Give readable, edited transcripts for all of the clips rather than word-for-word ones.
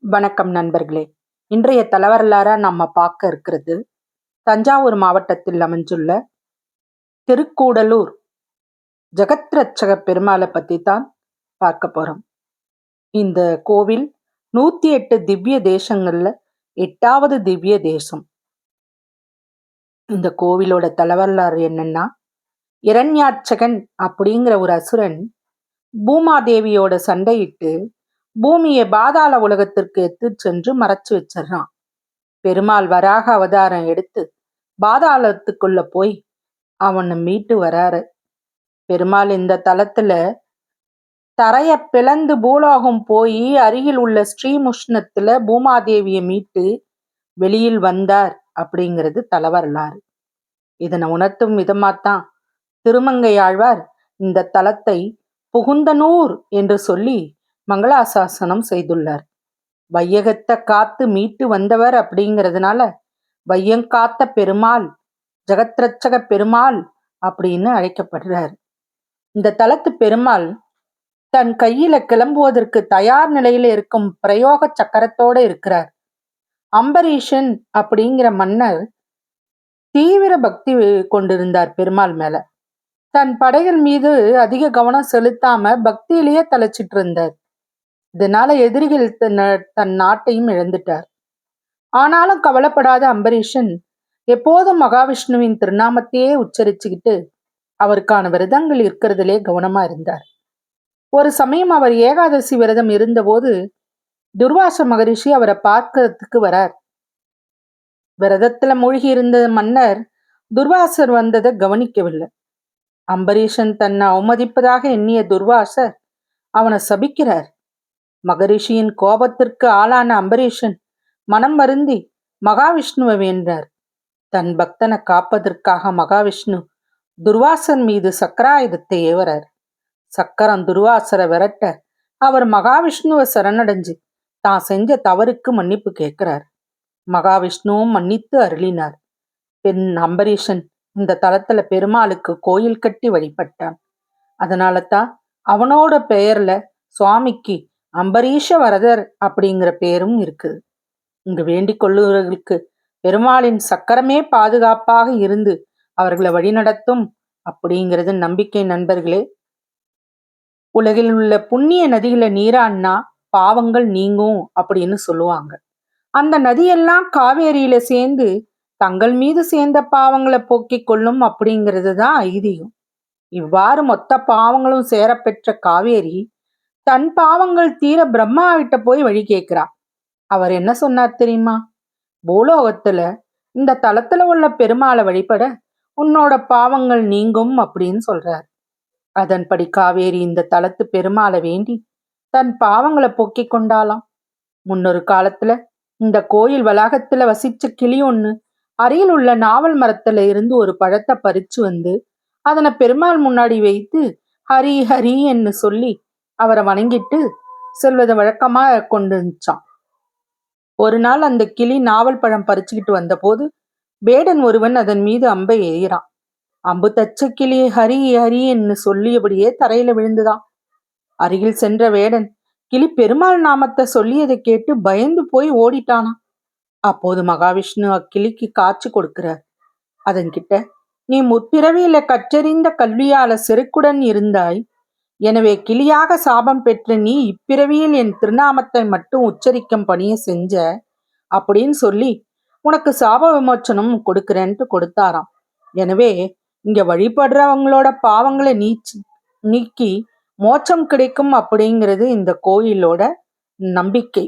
வணக்கம் நண்பர்களே. இன்றைய தலவரலாறா நம்ம பார்க்க இருக்கிறது தஞ்சாவூர் மாவட்டத்தில் அமைஞ்சுள்ள திருக்கூடலூர் ஜெகத்ரட்சக பெருமாளை பத்தி தான் பார்க்க போறோம். இந்த கோவில் 108 திவ்ய தேசங்கள்ல 8வது திவ்ய தேசம். இந்த கோவிலோட தலவரலாறு என்னன்னா, இரண்யாட்சகன் அப்படிங்கிற ஒரு அசுரன் பூமாதேவியோட சண்டையிட்டு பூமியை பாதாள உலகத்திற்கு எடுத்துச் சென்று மறைச்சு வச்சிடறான். பெருமாள் வராக அவதாரம் எடுத்து பாதாளத்துக்குள்ள போய் அவனை மீட்டு வராரு. பெருமாள் இந்த தலத்துல தரைய பிளந்து பூலோகம் போய் அருகில் உள்ள ஸ்ரீமுஷ்ணத்துல பூமாதேவியை மீட்டு வெளியில் வந்தார் அப்படிங்கிறது தலவரலாறு. இதனை உணர்த்தும் விதமாத்தான் திருமங்கையாழ்வார் இந்த தலத்தை புகுந்தனூர் என்று சொல்லி மங்களாசாசனம் செய்துள்ளார். வையகத்தை காத்து மீட்டு வந்தவர் அப்படிங்கிறதுனால வையங்காத்த பெருமாள், ஜெகத்ரட்சக பெருமாள் அப்படின்னு அழைக்கப்படுறார். இந்த தலத்து பெருமாள் தன் கையில கிளம்புவதற்கு தயார் நிலையில இருக்கும் பிரயோக சக்கரத்தோட இருக்கிறார். அம்பரீஷன் அப்படிங்கிற மன்னர் தீவிர பக்தி கொண்டிருந்தார் பெருமாள் மேல. தன் படைகள் மீது அதிக கவனம் செலுத்தாம பக்தியிலேயே தலைச்சிட்டு இருந்தார். இதனால எதிரிகள் தன் நாட்டையும் இழந்துட்டார். ஆனாலும் கவலைப்படாத அம்பரீஷன் எப்போதும் மகாவிஷ்ணுவின் திருநாமத்தையே உச்சரிச்சுக்கிட்டு அவருக்கான விரதங்கள் இருக்கிறதுலே கவனமா இருந்தார். ஒரு சமயம் அவர் ஏகாதசி விரதம் இருந்தபோது துர்வாச மகரிஷி அவரை பார்க்கறதுக்கு வரார். விரதத்துல மூழ்கி இருந்த மன்னர் துர்வாசர் வந்ததை கவனிக்கவில்லை. அம்பரீஷன் தன்னை அவமதிப்பதாக எண்ணிய துர்வாசர் அவனை சபிக்கிறார். மகரிஷியின் கோபத்திற்கு ஆளான அம்பரீஷன் மனம் வருந்தி மகாவிஷ்ணுவை வேண்டார். தன் பக்தனை காப்பதற்காக மகாவிஷ்ணு துர்வாசர் மீது சக்கராயுதத்தை ஏவரார். சக்கரம் துர்வாசரை விரட்ட அவர் மகாவிஷ்ணுவை சரணடைஞ்சு தான் செஞ்ச தவறுக்கு மன்னிப்பு கேட்கிறார். மகாவிஷ்ணுவும் மன்னித்து அருளினார். பின் அம்பரீஷன் இந்த தலத்துல பெருமாளுக்கு கோயில் கட்டி வழிபட்டான். அதனால தான் அவனோட பெயர்ல சுவாமிக்கு அம்பரீஷ வரதர் அப்படிங்கிற பேரும் இருக்குது. இங்கு வேண்டிக் கொள்ளுவர்களுக்கு பெருமாளின் சக்கரமே பாதுகாப்பாக இருந்து அவர்களை வழிநடத்தும் அப்படிங்கிறது நம்பிக்கை. நண்பர்களே, உலகில் உள்ள புண்ணிய நதிகளை நீராடினா பாவங்கள் நீங்கும் அப்படின்னு சொல்லுவாங்க. அந்த நதியெல்லாம் காவேரியில சேர்ந்து தங்கள் மீது சேர்ந்த பாவங்களை போக்கிக் கொள்ளும் அப்படிங்கிறது தான் ஐதீகம். இவ்வாறு மொத்த பாவங்களும் சேரப்பெற்ற காவேரி தன் பாவங்கள் தீர பிரம்மா கிட்ட போய் வழி கேட்கிறா. அவர் என்ன சொன்னார் தெரியுமா? பூலோகத்துல இந்த தலத்துல உள்ள பெருமாளை வழிபட உன்னோட பாவங்கள் நீங்கும் அப்படின்னு சொல்றார். அதன்படி காவேரி இந்த தலத்து பெருமாளை வேண்டி தன் பாவங்களை போக்கிக் கொண்டாலாம். முன்னொரு காலத்துல இந்த கோயில் வளாகத்துல வசிச்ச கிளி ஒண்ணு அருகில் உள்ள நாவல் மரத்துல இருந்து ஒரு பழத்தை பறிச்சு வந்து அதனை பெருமாள் முன்னாடி வைத்து ஹரி ஹரி என்று சொல்லி அவரை வணங்கிட்டு செல்வதை வழக்கமா கொண்டுச்சான். ஒரு நாள் அந்த கிளி நாவல் பழம் பறிச்சுக்கிட்டு வந்த போது வேடன் ஒருவன் அதன் மீது அம்பை எய்கிறான். அம்பு தச்ச கிளி ஹரி ஹரி என்று சொல்லியபடியே தரையில விழுந்துதான். அருகில் சென்ற வேடன் கிளி பெருமாள் நாமத்தை சொல்லியதை கேட்டு பயந்து போய் ஓடிட்டானாம். அப்போது மகாவிஷ்ணு அக்கிளிக்கு காட்சி கொடுக்கிறார். அதன்கிட்ட, நீ முற்பிறவியில கற்றறிந்த கல்வியால செருக்குடன் இருந்தாய். எனவே கிளியாக சாபம் பெற்ற நீ இப்பிறவியில் என் திருநாமத்தை மட்டும் உச்சரிக்கும் பணியை செஞ்ச அப்படின்னு சொல்லி உனக்கு சாப விமோச்சனம் கொடுக்கிறேன்ட்டு கொடுத்தாராம். எனவே இங்க வழிபடுறவங்களோட பாவங்களை நீக்கி மோட்சம் கிடைக்கும் அப்படிங்கிறது இந்த கோயிலோட நம்பிக்கை.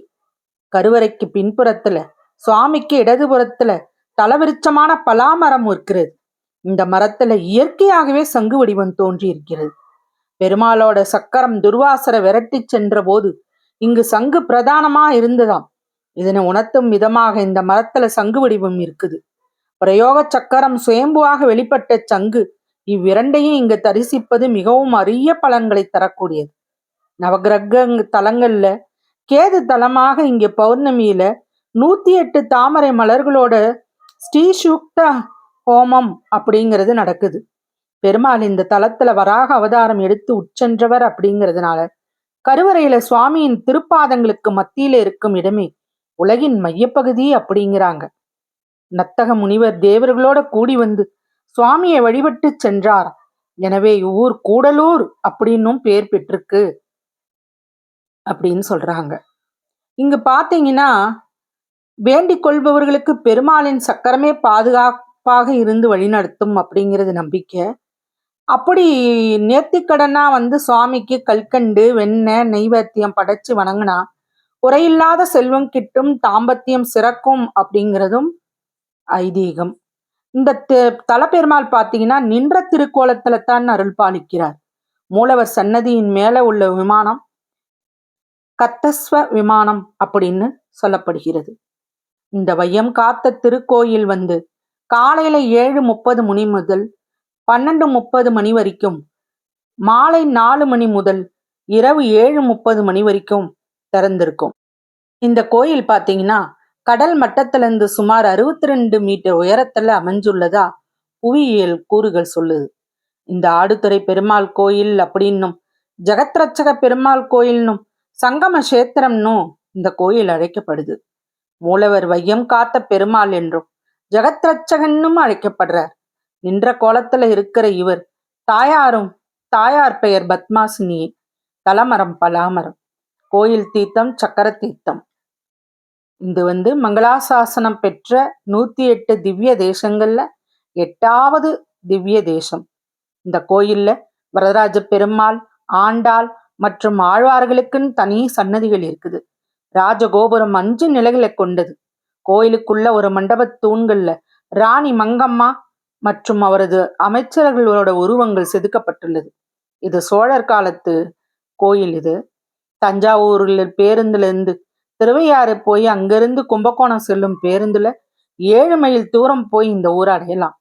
கருவறைக்கு பின்புறத்துல சுவாமிக்கு இடதுபுறத்துல தலவிருச்சமான பலாமரம் இருக்கிறது. இந்த மரத்துல இயற்கையாகவே சங்கு வடிவம் தோன்றி இருக்கிறது. பெருமாளோட சக்கரம் துர்வாசரை விரட்டி சென்ற போது இங்கு சங்கு பிரதானமா இருந்ததாம். இதனை உணர்த்தும் விதமாக இந்த மரத்துல சங்கு வடிவம் இருக்குது. பிரயோக சக்கரம் சுயம்புவாக வெளிப்பட்ட சங்கு இவ்விரண்டையும் இங்கு தரிசிப்பது மிகவும் அரிய பலன்களை தரக்கூடியது. நவகிரக தலங்கள்ல கேது தலமாக இங்க பௌர்ணமியில 108 தாமரை மலர்களோட ஸ்ரீசூக்த ஹோமம் அப்படிங்கிறது நடக்குது. பெருமாள் இந்த தலத்துல வராக அவதாரம் எடுத்து உட்சென்றவர் அப்படிங்கிறதுனால கருவறையில சுவாமியின் திருப்பாதங்களுக்கு மத்தியில இருக்கும் இடமே உலகின் மையப்பகுதி அப்படிங்கிறாங்க. நத்தக முனிவர் தேவர்களோட கூடி வந்து சுவாமியை வழிபட்டு சென்றார். எனவே இவ்வூர் கூடலூர் அப்படின்னும் பேர் பெற்றிருக்கு அப்படின்னு சொல்றாங்க. இங்க பாத்தீங்கன்னா வேண்டிக் கொள்பவர்களுக்கு பெருமாளின் சக்கரமே பாதுகாப்பாக இருந்து வழிநடத்தும் அப்படிங்கிறது நம்பிக்கை. அப்படி நேர்த்திக்கடனா வந்து சுவாமிக்கு கல்கண்டு வெண்ணெய் நெய்வேத்தியம் படைச்சு வணங்கினா குறையில்லாத செல்வம் கிட்டும், தாம்பத்தியம் சிறக்கும் அப்படிங்கிறதும் ஐதீகம். இந்த தலப்பெருமாள் பார்த்தீங்கன்னா நின்ற திருக்கோலத்துல தான் அருள் பாலிக்கிறார். மூலவர் சன்னதியின் மேல உள்ள விமானம் கத்தஸ்வ விமானம் அப்படின்னு சொல்லப்படுகிறது. இந்த வையம் காத்த திருக்கோயில் வந்து காலையில 7:30 மணி முதல் 12:30 மணி வரைக்கும், மாலை 4 மணி முதல் இரவு 7:30 மணி வரைக்கும் திறந்திருக்கும். இந்த கோயில் பார்த்தீங்கன்னா கடல் மட்டத்திலிருந்து சுமார் 62 மீட்டர் உயரத்துல அமைஞ்சுள்ளதா புவியியல் கூறுகள் சொல்லுது. இந்த ஆடுதுறை பெருமாள் கோயில் அப்படின்னும் ஜெகத்ரட்சக பெருமாள் கோயில்னும் சங்கம கஷேத்திரம்னும் இந்த கோயில் அழைக்கப்படுது. மூலவர் வையம் காத்த பெருமாள் என்றும் ஜெகத்ரட்சகன்னும் அழைக்கப்படுறார். நின்ற கோலத்துல இருக்கிற இவர் தாயார் பெயர் பத்மாசினியே. தலமரம் பலாமரம். கோயில் தீர்த்தம் சக்கர தீர்த்தம். இது மங்களாசாசனம் பெற்ற 108 திவ்ய தேசங்கள்ல 8வது திவ்ய தேசம். இந்த கோயில்ல வரதராஜ பெருமாள், ஆண்டாள் மற்றும் ஆழ்வார்களுக்குன்னு தனி சன்னதிகள் இருக்குது. ராஜகோபுரம் 5 நிலைகளை கொண்டது. கோயிலுக்குள்ள ஒரு மண்டப தூண்கள்ல ராணி மங்கம்மா மற்றும் அவரது அமைச்சர்களோட உருவங்கள் செதுக்கப்பட்டுள்ளது. இது சோழர் காலத்து கோயில். இது தஞ்சாவூர்ல பேருந்துல இருந்து திருவையாறு போய் அங்கிருந்து கும்பகோணம் செல்லும் பேருந்துல 7 மைல் தூரம் போய் இந்த ஊரை அடையலாம்.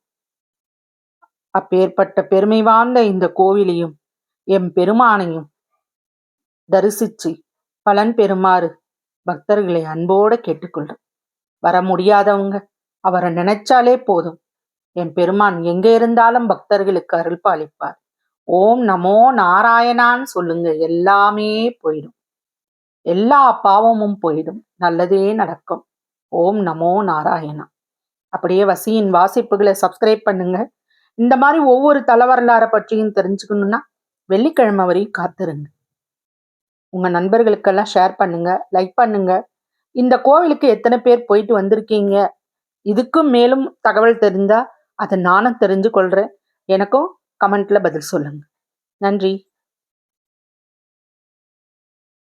அப்பேற்பட்ட பெருமை வாய்ந்த இந்த கோவிலையும் எம் பெருமானையும் தரிசிச்சு பலன் பெறுமாறு பக்தர்களை அன்போட கேட்டுக்கொள்றேன். வர முடியாதவங்க அவரை நினைச்சாலே போதும், என் பெருமான் எங்க இருந்தாலும் பக்தர்களுக்கு அருள் பாலிப்பார். ஓம் நமோ நாராயணான்னு சொல்லுங்க, எல்லாமே போயிடும், எல்லா பாவமும் போயிடும், நல்லதே நடக்கும். ஓம் நமோ நாராயணா. அப்படியே வசியின் வாசிப்புகளை சப்ஸ்கிரைப் பண்ணுங்க. இந்த மாதிரி ஒவ்வொரு தல வரலாறை பற்றியும் தெரிஞ்சுக்கணும்னா வெள்ளிக்கிழமை வரையும் காத்துருங்க. உங்க நண்பர்களுக்கெல்லாம் ஷேர் பண்ணுங்க, லைக் பண்ணுங்க. இந்த கோவிலுக்கு எத்தனை பேர் போயிட்டு வந்திருக்கீங்க? இதுக்கும் மேலும் தகவல் தெரிந்தா அதை நானும் தெரிஞ்சு கொள்றேன். எனக்கும் கமெண்ட்ல பதில் சொல்லுங்க. நன்றி.